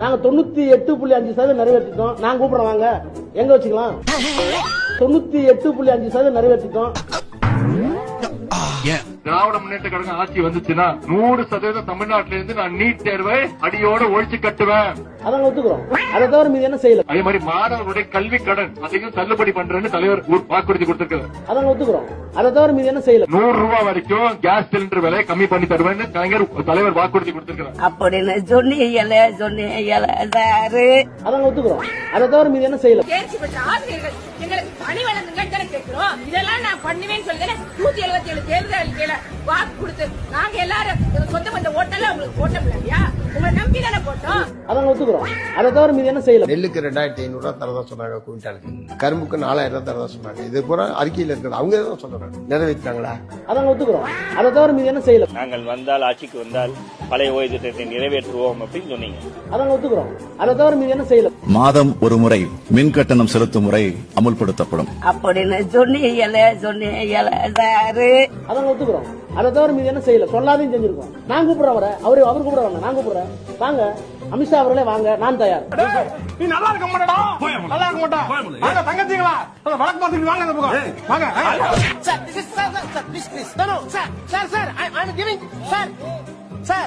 நாங்க 98.5% நிறைவேற்றிட்டோம். நான் கூப்பிடுறேன் வாங்க, எங்க வச்சுக்கலாம். 98.5% நிறைவேற்றிட்டோம். திராவிட முன்னேற்ற கழகம் ஆட்சி வந்துச்சுன்னா 100% தமிழ்நாட்டில இருந்து நான் நீட் தேர்வை அடியோட ஒழிச்சு கட்டுவேன். அதான் ஒத்துக்கிறோம். அதை தவிர மீது என்ன செய்யல. அதே மாதிரி மாணவர்களுடைய கல்வி கடன் அதையும் தள்ளுபடி பண்றேன்னு தலைவர் வாக்குறுதி கொடுத்திருக்காரு. அதான் ஒத்துக்கிறோம். அதை தவிர மீது என்ன செய்யல. 100 ரூபாய் வரைக்கும் கேஸ் சிலிண்டர் விலையை கம்மி பண்ணி தருவேன்னு தலைவர் வாக்குறுதி கொடுத்திருக்காரு. அப்படின்னு சொன்னீங்களே சாரு. அதான் ஒத்துக்கிறோம். அதை தவிர மீது என்ன செய்யல. ஆசிரியர்கள் எங்களுக்கு பணி வழங்குங்க கேட்கிறோம். இதெல்லாம் நான் பண்ணுவேன்னு சொல்லி 177 தேர்தல் அறிக்கையில வாக்கு கொடுத்து நாங்க எல்லாரும் சொந்த பந்த ஓட்டெல்லாம் உங்களுக்கு போட்டோம் இல்லையா, உங்களை நம்பி தானே போட்டோம். அதான் ஒத்துக்கிறோம். அதை தவிர மீது என்ன செய்யல. நெல்லுக்கு 2500 ரூபாய் தரதா சொன்னாங்க குவிண்டாலுக்கு, கரும்புக்கு 4000 ரூபாய் தரதா சொன்னாங்க. இது பூரா அறிக்கையில் இருக்கிறது. அவங்க தான் சொல்றாங்க, நிறைவேற்றாங்களா? அதான் ஒத்துக்கிறோம். அதை தவிர மீது என்ன செய்யல. நாங்கள் வந்தால் ஆட்சிக்கு வந்தால் பழைய ஓய்வு திட்டத்தை நிறைவேற்றுவோம் அப்படின்னு சொன்னீங்க. அதான் ஒத்துக்கிறோம். அதை தவிர மீது என்ன செய்யல. மாதம் ஒரு முறை மின் கட்டணம் செலுத்தும் முறை அமுல்படுத்தப்படும். அப்படின்னு சொன்னீங்களே சாரு. அதான் ஒத்துக்கிறோம். அதை தவிர மீது என்ன செய்யல. சொல்லாதையும் செஞ்சிருக்கோம். நான் கூப்பிடுறேன் வர, அவர் கூப்பிட வேண்டாம், நான் கூப்பிடுறேன். வாங்க, அமித்ஷா அவர்களே வாங்க, நான் தயார். நீ நல்லா இருக்க மாட்டடா, நல்லா இருக்க மாட்டா. வாங்க தங்கச்சிங்களா, வழக்கு பார்த்துட்டு வாங்க இந்த பக்கம் வாங்க. Sir, this is sir, please. No, sir, I'm giving, sir.